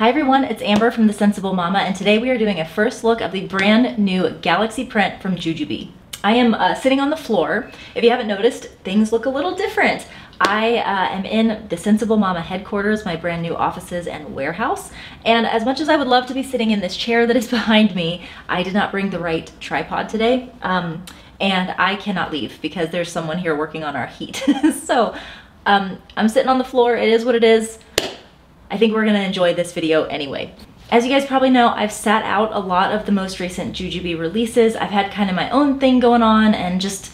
Hi everyone, it's Amber from The Sensible Mama, and today we are doing a first look of the brand new Galaxy print from Jujubee. I am sitting on the floor. If you haven't noticed, things look a little different. I am in The Sensible Mama headquarters, my brand new offices and warehouse. And as much as I would love to be sitting in this chair that is behind me, I did not bring the right tripod today. And I cannot leave because there's someone here working on our heat. So I'm sitting on the floor. It is what it is. I think we're gonna enjoy this video anyway. As you guys probably know, I've sat out a lot of the most recent Jujubee releases. I've had kind of my own thing going on and just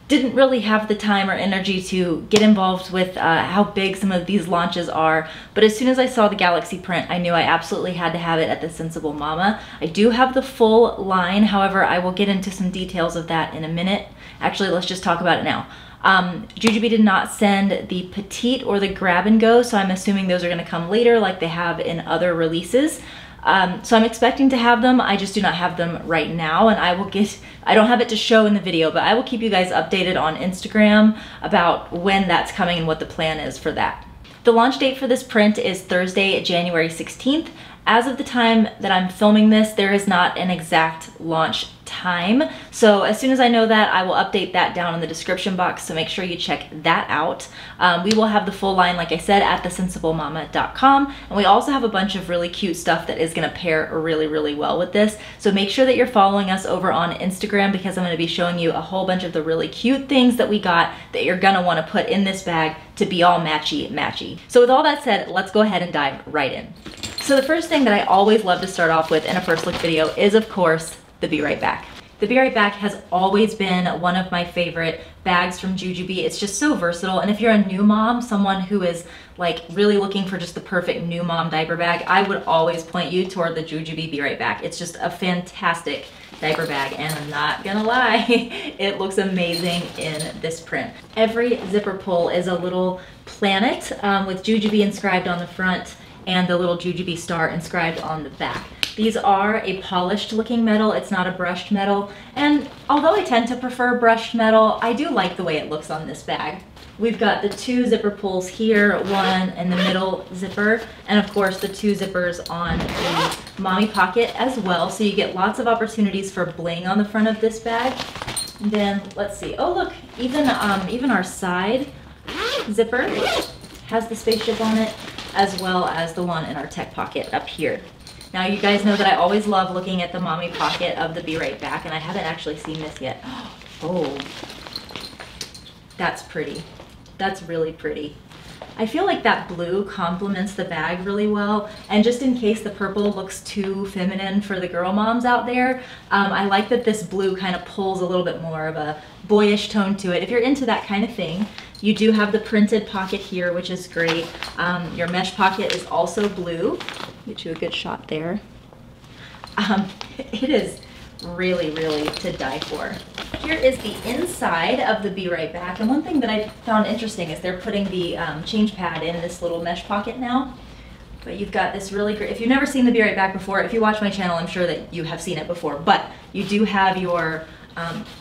didn't really have the time or energy to get involved with how big some of these launches are. But as soon as I saw the Galaxy print, I knew I absolutely had to have it at The Sensible Mama. I do have the full line, however, I will get into some details of that in a minute. Actually, let's just talk about it now. Jujubee did not send the Petite or the Grab and Go, so I'm assuming those are going to come later like they have in other releases. So I'm expecting to have them. I just do not have them right now, and I don't have it to show in the video, but I will keep you guys updated on Instagram about when that's coming and what the plan is for that. The launch date for this print is Thursday, January 16th. As of the time that I'm filming this, there is not an exact launch time. So as soon as I know that, I will update that down in the description box, so make sure you check that out. We will have the full line, like I said, at thesensiblemama.com, and we also have a bunch of really cute stuff that is going to pair really, really well with this. So make sure that you're following us over on Instagram, because I'm going to be showing you a whole bunch of the really cute things that we got that you're going to want to put in this bag to be all matchy-matchy. So with all that said, let's go ahead and dive right in. So the first thing that I always love to start off with in a first look video is, of course, the Be Right Back. The Be Right Back has always been one of my favorite bags from Jujubee. It's just so versatile, and if you're a new mom, someone who is like really looking for just the perfect new mom diaper bag, I would always point you toward the Jujubee Be Right Back. It's just a fantastic diaper bag, and I'm not gonna lie, it looks amazing in this print. Every zipper pull is a little planet with Jujubee inscribed on the front and the little Jujubee star inscribed on the back. These are a polished looking metal, it's not a brushed metal, and although I tend to prefer brushed metal, I do like the way it looks on this bag. We've got the two zipper pulls here, one in the middle zipper, and of course the two zippers on the mommy pocket as well, so you get lots of opportunities for bling on the front of this bag. And then, let's see, oh look, even our side zipper has the spaceship on it, as well as the one in our tech pocket up here. Now you guys know that I always love looking at the mommy pocket of the Be Right Back, and I haven't actually seen this yet. Oh, that's pretty. That's really pretty. I feel like that blue complements the bag really well, and just in case the purple looks too feminine for the girl moms out there, I like that this blue kind of pulls a little bit more of a boyish tone to it. If you're into that kind of thing, you do have the printed pocket here, which is great. Your mesh pocket is also blue. Get you a good shot there. It is really, really to die for. Here is the inside of the Be Right Back, and one thing that I found interesting is they're putting the change pad in this little mesh pocket now. But you've got this really great, if you've never seen the Be Right Back before, if you watch my channel, I'm sure that you have seen it before, but you do have your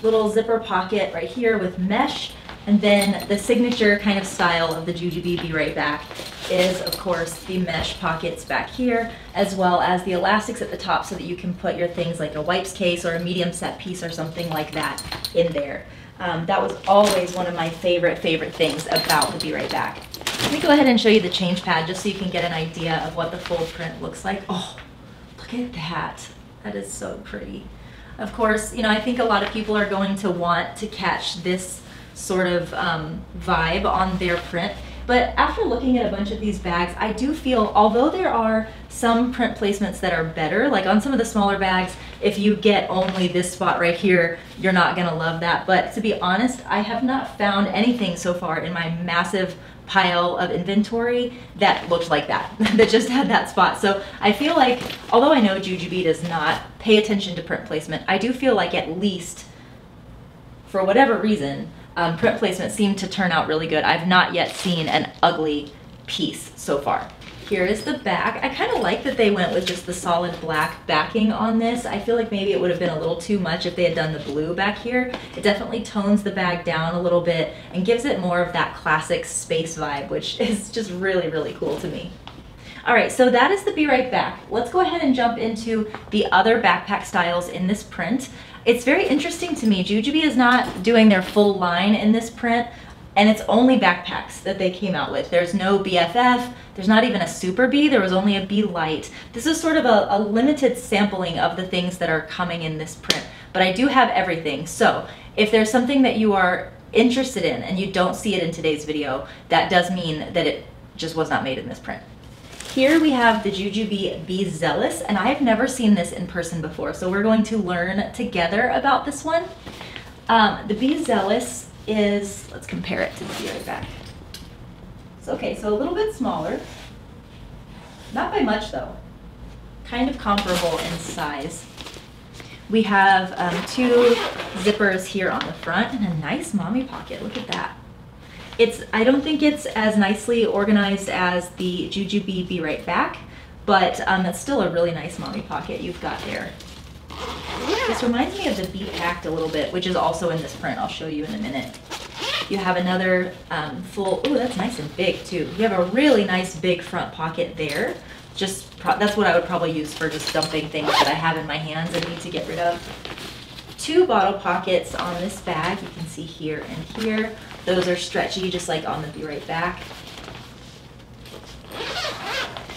little zipper pocket right here with mesh. And then the signature kind of style of the Jujubee Be Right Back is, of course, the mesh pockets back here, as well as the elastics at the top so that you can put your things like a wipes case or a medium set piece or something like that in there. That was always one of my favorite things about the Be Right Back. Let me go ahead and show you the change pad just so you can get an idea of what the full print looks like. Oh, look at that. That is so pretty. Of course, you know, I think a lot of people are going to want to catch this sort of vibe on their print, but after looking at a bunch of these bags, I do feel, although there are some print placements that are better, like on some of the smaller bags, if you get only this spot right here, you're not gonna love that. But to be honest, I have not found anything so far in my massive pile of inventory that looked like that, that just had that spot. So I feel like, although I know Jujubee does not pay attention to print placement, I do feel like at least, for whatever reason, print placement seemed to turn out really good. I've not yet seen an ugly piece so far. Here is the back. I kind of like that they went with just the solid black backing on this. I feel like maybe it would have been a little too much if they had done the blue back here. It definitely tones the bag down a little bit and gives it more of that classic space vibe, which is just really, really cool to me. All right, so that is the Be Right Back. Let's go ahead and jump into the other backpack styles in this print. It's very interesting to me. Jujubee is not doing their full line in this print, and it's only backpacks that they came out with. There's no BFF, there's not even a Super Bee, there was only a Bee Light. This is sort of a limited sampling of the things that are coming in this print, but I do have everything. So if there's something that you are interested in and you don't see it in today's video, that does mean that it just was not made in this print. Here we have the Jujubee Bee Zealous, and I've never seen this in person before, so we're going to learn together about this one. The Bee Zealous is, let's compare it to the Be Right Back. So, okay, so a little bit smaller, not by much though, kind of comparable in size. We have two zippers here on the front and a nice mommy pocket. Look at that. I don't think it's as nicely organized as the Jujubee Be Right Back, but that's still a really nice mommy pocket you've got there. This reminds me of the Be Packed a little bit, which is also in this print. I'll show you in a minute. You have another full, ooh, that's nice and big too. You have a really nice big front pocket there. That's what I would probably use for just dumping things that I have in my hands and need to get rid of. Two bottle pockets on this bag. You can see here and here. Those are stretchy, just like on the Be Right Back.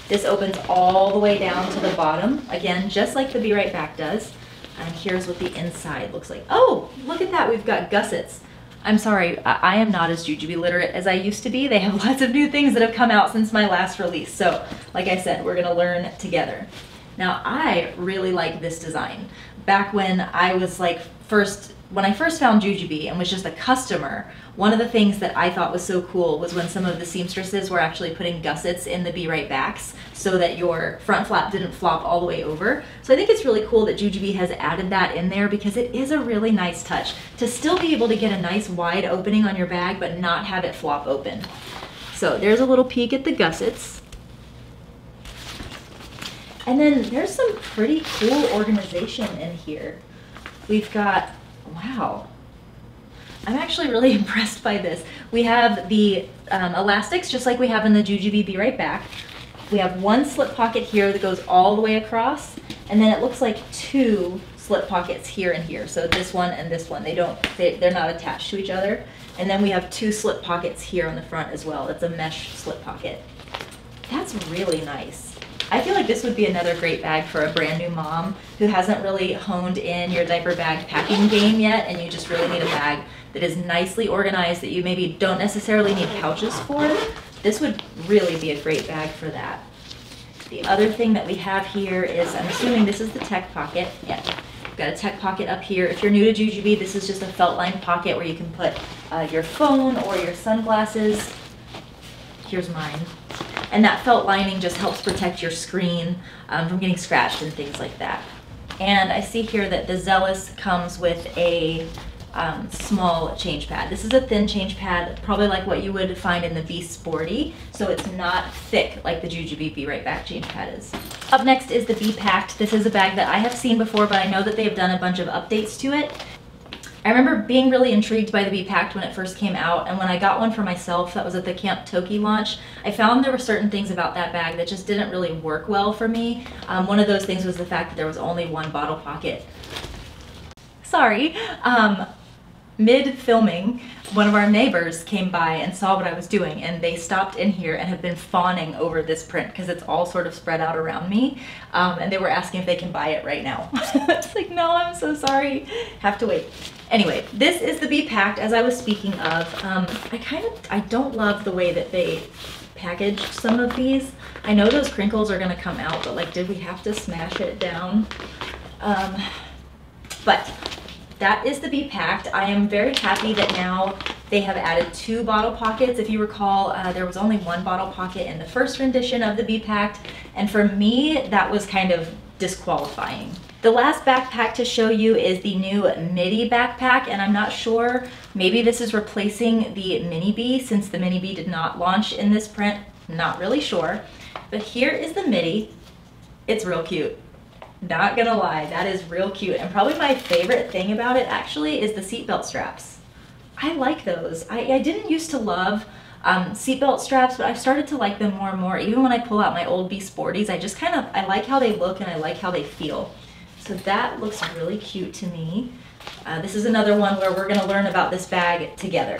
This opens all the way down to the bottom, again, just like the Be Right Back does. And here's what the inside looks like. Oh, look at that, we've got gussets. I'm sorry, I am not as Jujubee literate as I used to be. They have lots of new things that have come out since my last release. So, like I said, we're gonna learn together. Now, I really like this design. Back when I was like when I first found Jujubee and was just a customer, one of the things that I thought was so cool was when some of the seamstresses were actually putting gussets in the Be Right Backs so that your front flap didn't flop all the way over. So I think it's really cool that Jujubee has added that in there because it is a really nice touch to still be able to get a nice wide opening on your bag but not have it flop open. So there's a little peek at the gussets. And then there's some pretty cool organization in here. We've got, wow, I'm actually really impressed by this. We have the elastics, just like we have in the Jujubee Be Right Back. We have one slip pocket here that goes all the way across, and then it looks like two slip pockets here and here. So this one and this one, they're not attached to each other. And then we have two slip pockets here on the front as well. It's a mesh slip pocket. That's really nice. I feel like this would be another great bag for a brand new mom who hasn't really honed in your diaper bag packing game yet, and you just really need a bag that is nicely organized that you maybe don't necessarily need pouches for. This would really be a great bag for that. The other thing that we have here is, I'm assuming this is the tech pocket. Yeah, we've got a tech pocket up here. If you're new to Jujubee, this is just a felt lined pocket where you can put your phone or your sunglasses. Here's mine. And that felt lining just helps protect your screen from getting scratched and things like that. And I see here that the Zealous comes with a small change pad. This is a thin change pad, probably like what you would find in the Bee Sporty, so it's not thick like the Jujubee Be Right Back change pad is. Up next is the Bee Packed. This is a bag that I have seen before, but I know that they've done a bunch of updates to it. I remember being really intrigued by the Bee Packed when it first came out, and when I got one for myself, that was at the Camp Toki launch, I found there were certain things about that bag that just didn't really work well for me. One of those things was the fact that there was only one bottle pocket. Sorry. Mid-filming, one of our neighbors came by and saw what I was doing, and they stopped in here and have been fawning over this print because it's all sort of spread out around me, and they were asking if they can buy it right now. It's like, no, I'm so sorry. Have to wait. Anyway, this is the Bee Packed, as I was speaking of. I don't love the way that they packaged some of these. I know those crinkles are gonna come out, but like, did we have to smash it down? But that is the Bee Packed. I am very happy that now they have added two bottle pockets. If you recall, there was only one bottle pocket in the first rendition of the Bee Packed, and for me, that was kind of disqualifying. The last backpack to show you is the new Midi backpack, and I'm not sure, maybe this is replacing the Mini Bee since the Mini Bee did not launch in this print. Not really sure, but here is the Midi. It's real cute. Not gonna lie, that is real cute. And probably my favorite thing about it actually is the seatbelt straps. I like those. I didn't used to love seatbelt straps, but I've started to like them more and more. Even when I pull out my old Bee Sporties, I like how they look and I like how they feel. So that looks really cute to me. This is another one where we're gonna learn about this bag together.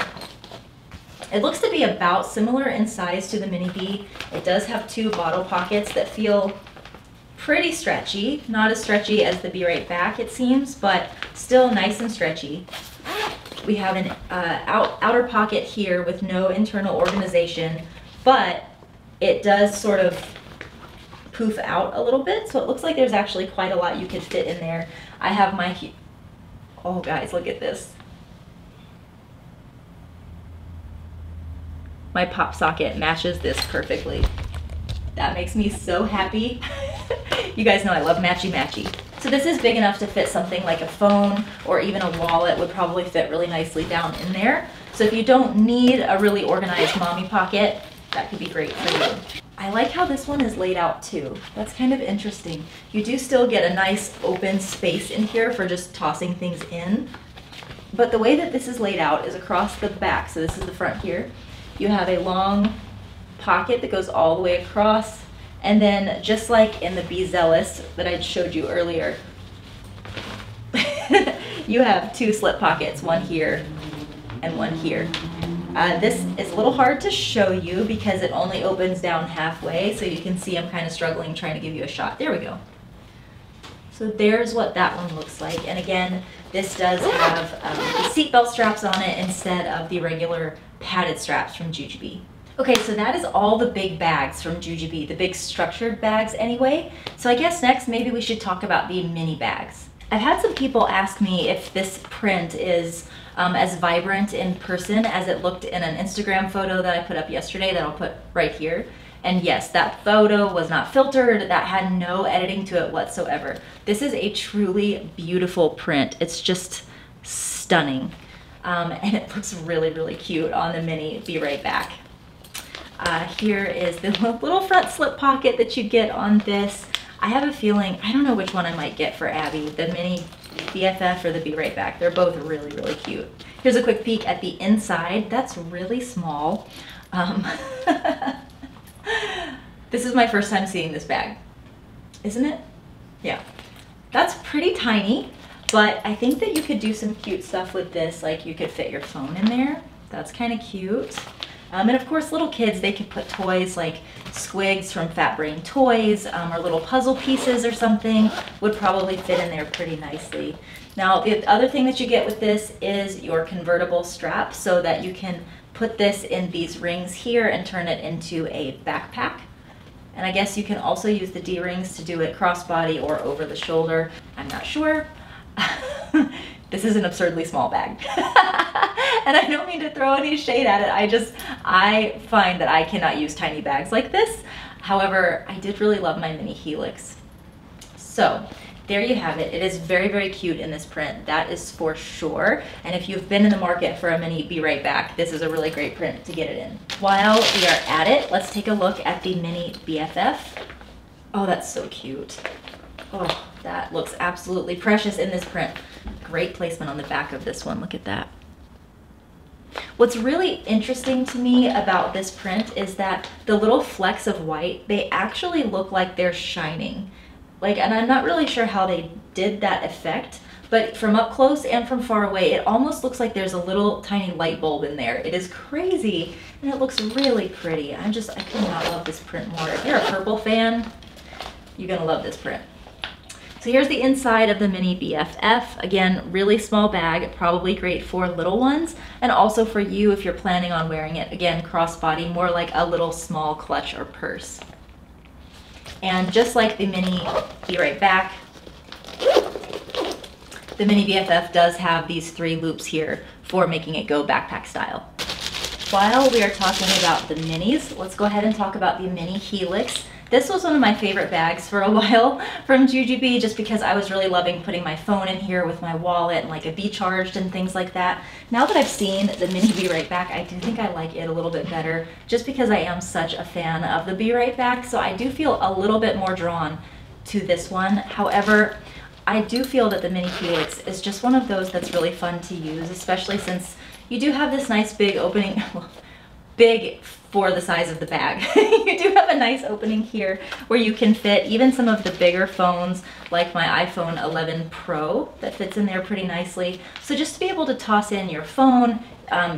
It looks to be about similar in size to the Mini Bee. It does have 2 bottle pockets that feel pretty stretchy. Not as stretchy as the Be Right Back, it seems, but still nice and stretchy. We have an outer pocket here with no internal organization, but it does sort of poof out a little bit, so it looks like there's actually quite a lot you could fit in there. I have my, oh guys, look at this. My pop socket matches this perfectly. That makes me so happy. You guys know I love matchy-matchy. So this is big enough to fit something like a phone or even a wallet would probably fit really nicely down in there. So if you don't need a really organized mommy pocket, that could be great for you. I like how this one is laid out too. That's kind of interesting. You do still get a nice open space in here for just tossing things in. But the way that this is laid out is across the back. So this is the front here. You have a long pocket that goes all the way across. And then just like in the Bee Zealous that I showed you earlier, you have 2 slip pockets, one here and one here. This is a little hard to show you because it only opens down halfway, so you can see I'm kind of struggling trying to give you a shot. There we go. So there's what that one looks like. And again, this does have the seatbelt straps on it instead of the regular padded straps from Jujubee. Okay, so that is all the big bags from Jujubee, the big structured bags anyway. So I guess next maybe we should talk about the mini bags. I've had some people ask me if this print is as vibrant in person as it looked in an Instagram photo that I put up yesterday that I'll put right here. And yes, that photo was not filtered, that had no editing to it whatsoever. This is a truly beautiful print. It's just stunning. And it looks really, really cute on the mini Be Right Back. Here is the little front slip pocket that you get on this. I have a feeling, I don't know which one I might get for Abby, the mini BFF or the Be Right Back. They're both really, really cute. Here's a quick peek at the inside. That's really small. This is my first time seeing this bag, isn't it? Yeah. That's pretty tiny, but I think that you could do some cute stuff with this, like you could fit your phone in there. That's kind of cute. And of course, little kids, they could put toys like squigs from Fat Brain Toys or little puzzle pieces or something would probably fit in there pretty nicely. Now, the other thing that you get with this is your convertible strap so that you can put this in these rings here and turn it into a backpack. And I guess you can also use the D-rings to do it crossbody or over the shoulder. I'm not sure. This is an absurdly small bag. And I don't mean to throw any shade at it. I find that I cannot use tiny bags like this. However, I did really love my mini Helix. So there you have it. It is very, very cute in this print. That is for sure. And if you've been in the market for a mini Be Right Back, this is a really great print to get it in. While we are at it, let's take a look at the mini BFF. Oh, that's so cute. Oh, that looks absolutely precious in this print. Great placement on the back of this one. Look at that. What's really interesting to me about this print is that the little flecks of white, they actually look like they're shining. And I'm not really sure how they did that effect, but from up close and from far away, it almost looks like there's a little tiny light bulb in there. It is crazy, and it looks really pretty. I could not love this print more. If you're a purple fan, you're gonna love this print. So here's the inside of the mini BFF. Again, really small bag, probably great for little ones, and also for you if you're planning on wearing it. Again, crossbody, more like a little small clutch or purse. And just like the mini Be Right Back, the mini BFF does have these 3 loops here for making it go backpack style. While we are talking about the minis, let's go ahead and talk about the mini Helix. This was one of my favorite bags for a while from Jujubee just because I was really loving putting my phone in here with my wallet and like a Be Charged and things like that. Now that I've seen the mini Be Right Back, I do think I like it a little bit better just because I am such a fan of the Be Right Back. So I do feel a little bit more drawn to this one. However, I do feel that the mini Helix is just one of those that's really fun to use, especially since you do have this nice big opening. big for the size of the bag. You do have a nice opening here where you can fit even some of the bigger phones like my iPhone 11 Pro that fits in there pretty nicely. So just to be able to toss in your phone,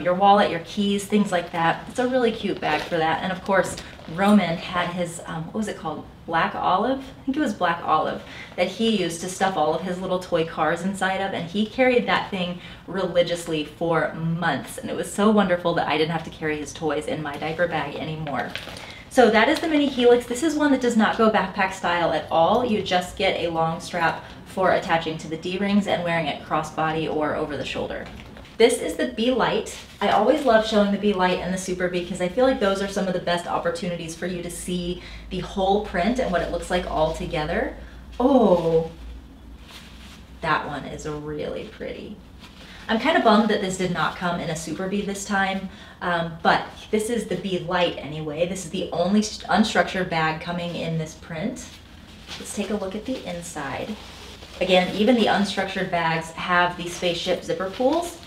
your wallet, your keys, things like that. It's a really cute bag for that. And of course, Roman had his, what was it called? Black olive? I think it was black olive that he used to stuff all of his little toy cars inside of, and he carried that thing religiously for months, and it was so wonderful that I didn't have to carry his toys in my diaper bag anymore. So that is the mini Helix. This is one that does not go backpack style at all. You just get a long strap for attaching to the D-rings and wearing it crossbody or over the shoulder. This is the Bee Light. I always love showing the Bee Light and the Super Bee because I feel like those are some of the best opportunities for you to see the whole print and what it looks like all together. Oh, that one is really pretty. I'm kind of bummed that this did not come in a Super Bee this time, but this is the Bee Light anyway. This is the only unstructured bag coming in this print. Let's take a look at the inside. Again, even the unstructured bags have the spaceship zipper pulls.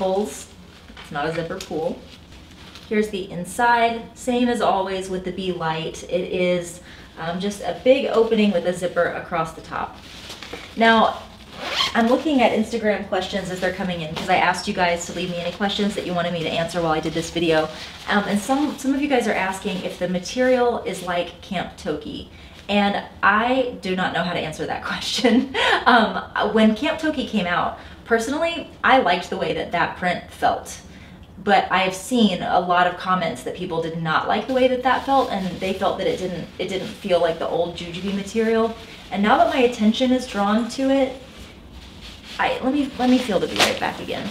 It's not a zipper pull. Here's the inside, same as always with the Bee Light. It is just a big opening with a zipper across the top. Now, I'm looking at Instagram questions as they're coming in because I asked you guys to leave me any questions that you wanted me to answer while I did this video. And some of you guys are asking if the material is like Camp Toki. And I do not know how to answer that question. When Camp Toki came out, personally, I liked the way that that print felt. But I've seen a lot of comments that people did not like the way that that felt, and they felt that it didn't feel like the old Jujubee material. And now that my attention is drawn to it, let me feel the Bee right back again.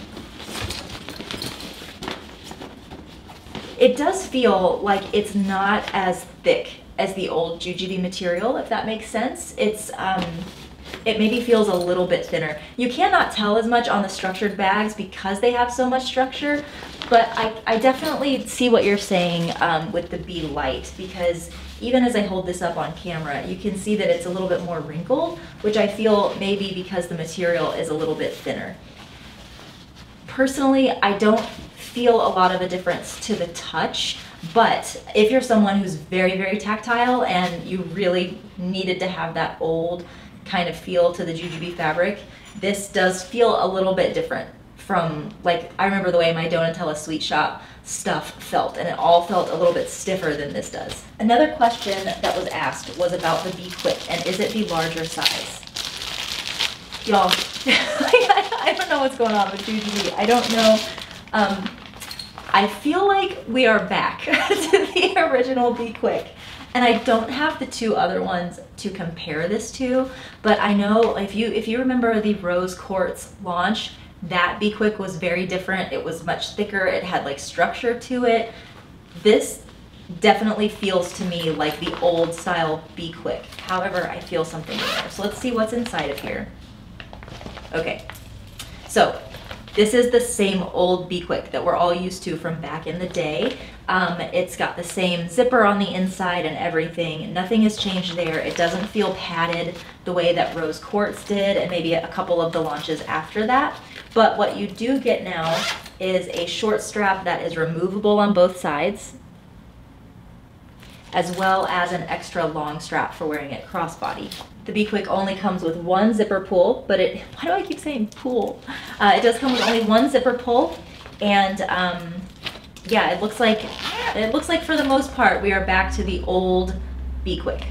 It does feel like it's not as thick as the old Jujubee material, if that makes sense. It maybe feels a little bit thinner. You cannot tell as much on the structured bags because they have so much structure, but I definitely see what you're saying with the Bee Light, because even as I hold this up on camera, you can see that it's a little bit more wrinkled, which I feel maybe because the material is a little bit thinner. Personally, I don't feel a lot of a difference to the touch, but if you're someone who's very, very tactile and you really needed to have that old kind of feel to the Jujubee fabric, this does feel a little bit different from, like, I remember the way my Donatella Sweet Shop stuff felt, and it all felt a little bit stiffer than this does. Another question that was asked was about the Be Quick, and is it the larger size? Y'all, I don't know what's going on with Jujubee. I don't know. I feel like we are back to the original Be Quick. And I don't have the two other ones to compare this to, but I know if you remember the Rose Quartz launch, that Be Quick was very different. It was much thicker. It had like structure to it. This definitely feels to me like the old style Be Quick. However, I feel something in there. So let's see what's inside of here. Okay, so this is the same old Be Quick that we're all used to from back in the day. It's got the same zipper on the inside and everything. Nothing has changed there. It doesn't feel padded the way that Rose Quartz did and maybe a couple of the launches after that. But what you do get now is a short strap that is removable on both sides, as well as an extra long strap for wearing it crossbody. The Be Quick only comes with one zipper pull, but why do I keep saying pull? It does come with only one zipper pull, and yeah, it looks like for the most part we are back to the old Be Quick.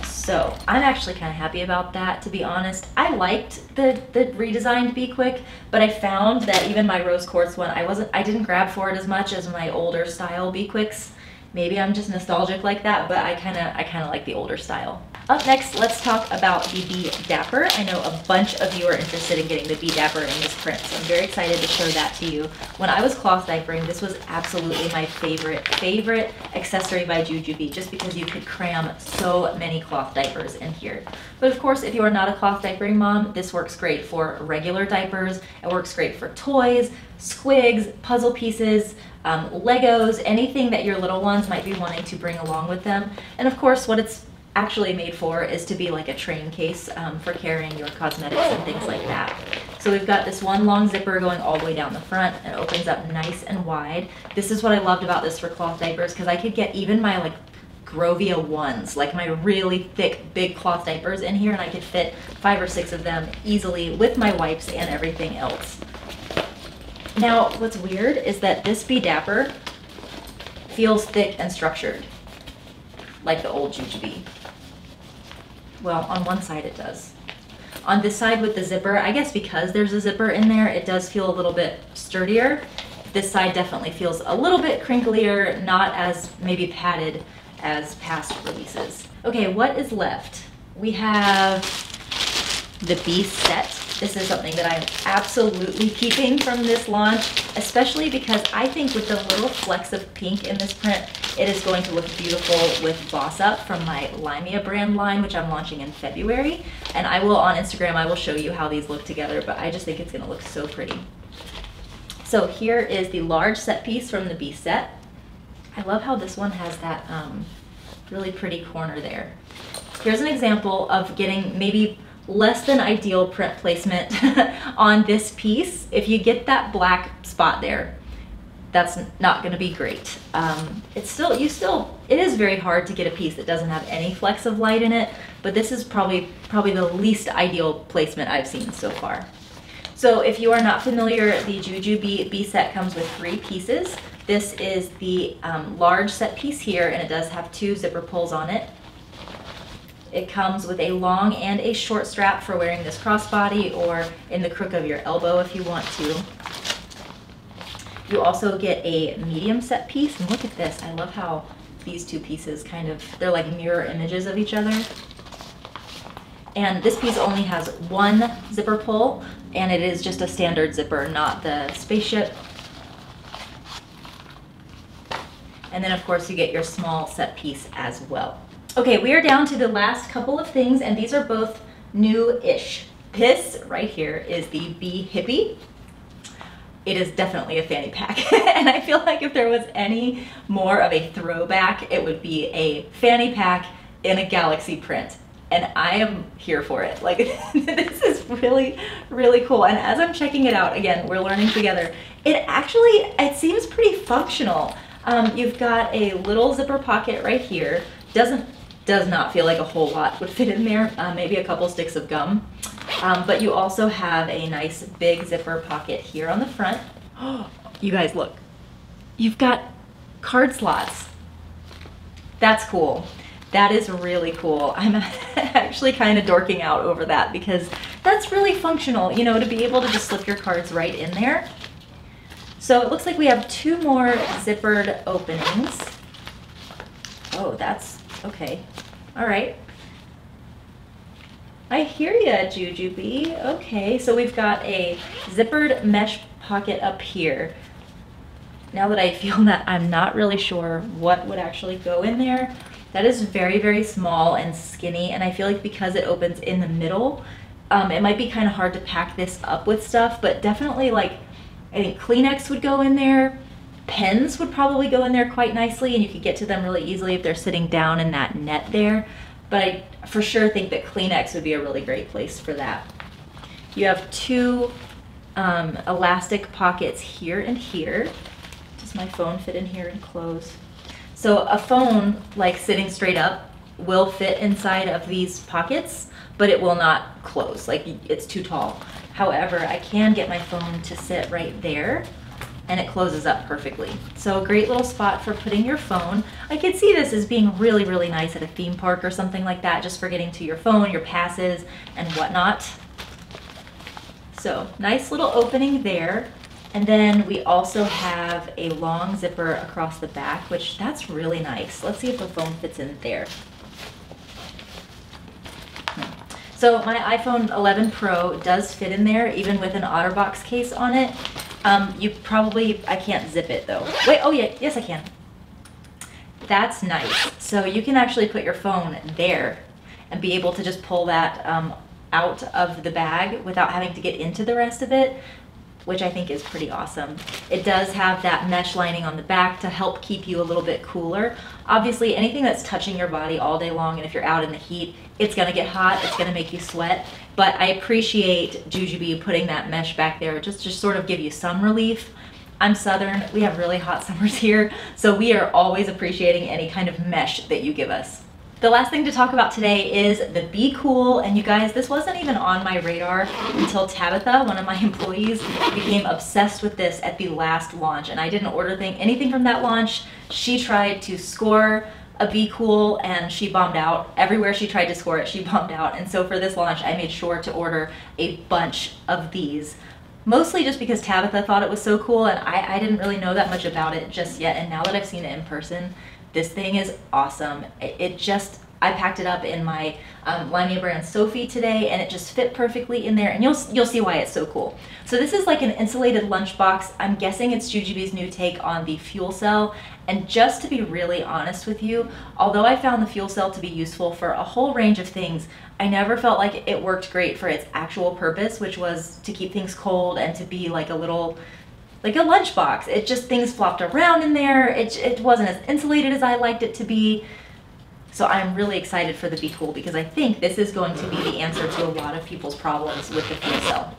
So I'm actually kind of happy about that, to be honest. I liked the redesigned Be Quick, but I found that even my Rose Quartz one, I didn't grab for it as much as my older style Be Quicks. Maybe I'm just nostalgic like that, but I kind of like the older style. Up next, let's talk about the Bee Dapper. I know a bunch of you are interested in getting the Bee Dapper in this print, so I'm very excited to show that to you. When I was cloth diapering, this was absolutely my favorite accessory by Jujubee, just because you could cram so many cloth diapers in here. But of course, if you are not a cloth diapering mom, this works great for regular diapers. It works great for toys, squigs, puzzle pieces, Legos, anything that your little ones might be wanting to bring along with them. And of course, what it's actually made for is to be like a train case for carrying your cosmetics and things like that. So we've got this one long zipper going all the way down the front and opens up nice and wide. This is what I loved about this for cloth diapers, because I could get even my like Grovia ones, like my really thick big cloth diapers in here, and I could fit 5 or 6 of them easily with my wipes and everything else. Now what's weird is that this Bee Dapper feels thick and structured like the old Jujubee. Well, on one side it does. On this side with the zipper, I guess because there's a zipper in there, it does feel a little bit sturdier. This side definitely feels a little bit crinklier, not as maybe padded as past releases. Okay, what is left? We have the Bee set. This is something that I'm absolutely keeping from this launch, especially because I think with the little flecks of pink in this print, it is going to look beautiful with Boss Up from my Limea brand line, which I'm launching in February. And I will, on Instagram, I will show you how these look together, but I just think it's gonna look so pretty. So here is the large set piece from the Bee set. I love how this one has that really pretty corner there. Here's an example of getting maybe less than ideal print placement on this piece. If you get that black spot there, that's not gonna be great. It is very hard to get a piece that doesn't have any flecks of light in it, but this is probably the least ideal placement I've seen so far. So if you are not familiar, the Jujubee Bee set comes with 3 pieces. This is the large set piece here, and it does have 2 zipper pulls on it. It comes with a long and a short strap for wearing this crossbody or in the crook of your elbow if you want to. You also get a medium set piece, and look at this. I love how these 2 pieces they're like mirror images of each other. And this piece only has 1 zipper pull, and it is just a standard zipper, not the spaceship. And then of course you get your small set piece as well. Okay, we are down to the last couple of things, and these are both new-ish. This right here is the Bee Hippie. It is definitely a fanny pack, and I feel like if there was any more of a throwback, it would be a fanny pack in a galaxy print, and I am here for it. Like, this is really, really cool, and as I'm checking it out, again, we're learning together, it seems pretty functional. You've got a little zipper pocket right here. Does not feel like a whole lot would fit in there, maybe a couple sticks of gum. But you also have a nice big zipper pocket here on the front. Oh, you guys look, you've got card slots. That's cool. That is really cool. I'm actually kind of dorking out over that because that's really functional, you know, to be able to just slip your cards right in there. So it looks like we have 2 more zippered openings. Oh, that's okay. All right. I hear ya, Jujubee. Okay, so we've got a zippered mesh pocket up here. Now that I feel that I'm not really sure what would actually go in there, that is very, very small and skinny, and I feel like because it opens in the middle, it might be kind of hard to pack this up with stuff, but definitely like, I think Kleenex would go in there. Pens would probably go in there quite nicely, and you could get to them really easily if they're sitting down in that net there. But I for sure think that Kleenex would be a really great place for that. You have 2 elastic pockets here and here. Does my phone fit in here and close? So a phone, like sitting straight up, will fit inside of these pockets, but it will not close, like it's too tall. However, I can get my phone to sit right there, and it closes up perfectly. So a great little spot for putting your phone. I could see this as being really, really nice at a theme park or something like that, just for getting to your phone, your passes, and whatnot. So nice little opening there. And then we also have a long zipper across the back, which that's really nice. Let's see if the phone fits in there. So my iPhone 11 Pro does fit in there, even with an OtterBox case on it. I can't zip it though. Wait, oh yeah, yes I can. That's nice. So you can actually put your phone there and be able to just pull that out of the bag without having to get into the rest of it. which I think is pretty awesome. It does have that mesh lining on the back to help keep you a little bit cooler. Obviously, anything that's touching your body all day long, and if you're out in the heat, it's gonna get hot, it's gonna make you sweat. But I appreciate Jujubee putting that mesh back there just to sort of give you some relief. I'm Southern, we have really hot summers here, so we are always appreciating any kind of mesh that you give us. The last thing to talk about today is the Be Cool, and you guys, this wasn't even on my radar until Tabitha, one of my employees, became obsessed with this at the last launch, and I didn't order anything from that launch. She tried to score a Be Cool and she bombed out. Everywhere she tried to score it, she bombed out, and so for this launch I made sure to order a bunch of these. Mostly just because Tabitha thought it was so cool, and I didn't really know that much about it just yet, and now that I've seen it in person, this thing is awesome. I packed it up in my Limea brand Sophie today, and it just fit perfectly in there, and you'll see why it's so cool. So this is like an insulated lunchbox. I'm guessing it's Jujubee's new take on the fuel cell, and just to be really honest with you, although I found the fuel cell to be useful for a whole range of things, I never felt like it worked great for its actual purpose, which was to keep things cold and to be like a lunchbox. It just, things flopped around in there. It wasn't as insulated as I liked it to be. So I'm really excited for the Be Cool because I think this is going to be the answer to a lot of people's problems with the fuel cell.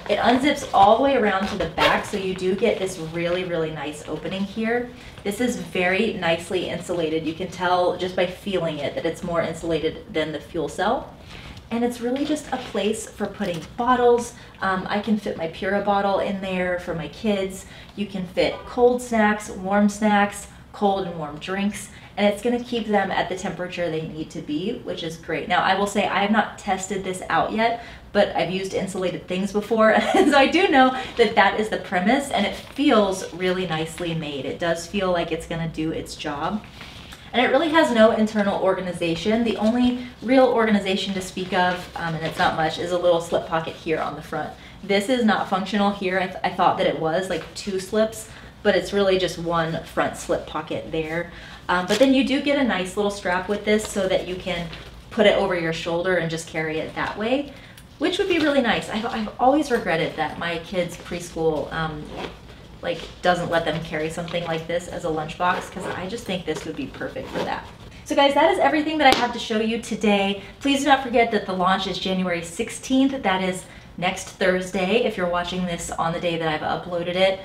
It unzips all the way around to the back, so you do get this really, really nice opening here. This is very nicely insulated. You can tell just by feeling it that it's more insulated than the fuel cell. And it's really just a place for putting bottles. I can fit my Pura bottle in there for my kids. You can fit cold snacks, cold and warm drinks, and it's gonna keep them at the temperature they need to be, which is great. Now, I will say I have not tested this out yet, but I've used insulated things before, and so I do know that that is the premise, and it feels really nicely made. It does feel like it's gonna do its job. And it really has no internal organization. The only real organization to speak of, and it's not much, is a little slip pocket here on the front. This is not functional here. I thought that it was like 2 slips, but it's really just 1 front slip pocket there. But then you do get a nice little strap with this so that you can put it over your shoulder and just carry it that way, which would be really nice. I've always regretted that my kids' preschool doesn't let them carry something like this as a lunchbox, because I just think this would be perfect for that. So guys, that is everything that I have to show you today. Please do not forget that the launch is January 16th. That is next Thursday, if you're watching this on the day that I've uploaded it.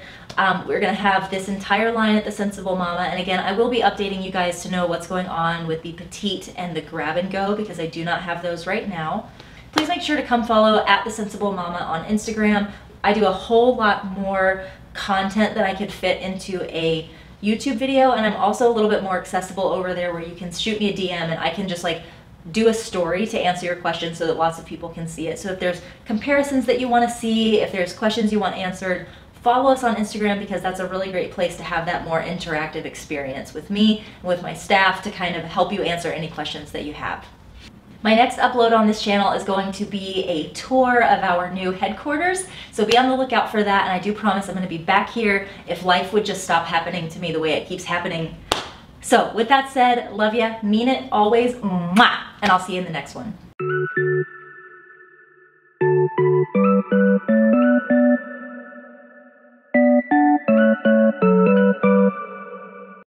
We're gonna have this entire line at the Sensible Mama, and again, I will be updating you guys to know what's going on with the Petite and the Grab and Go, because I do not have those right now. Please make sure to come follow at the Sensible Mama on Instagram. I do a whole lot more content that I could fit into a YouTube video, and I'm also a little bit more accessible over there, where you can shoot me a DM and I can just do a story to answer your questions so that lots of people can see it. So if there's comparisons that you want to see, if there's questions you want answered, follow us on Instagram, because that's a really great place to have that more interactive experience with me and with my staff to kind of help you answer any questions that you have. My next upload on this channel is going to be a tour of our new headquarters, so be on the lookout for that, and I do promise I'm going to be back here if life would just stop happening to me the way it keeps happening. So with that said, love ya, mean it always, mwah, and I'll see you in the next one.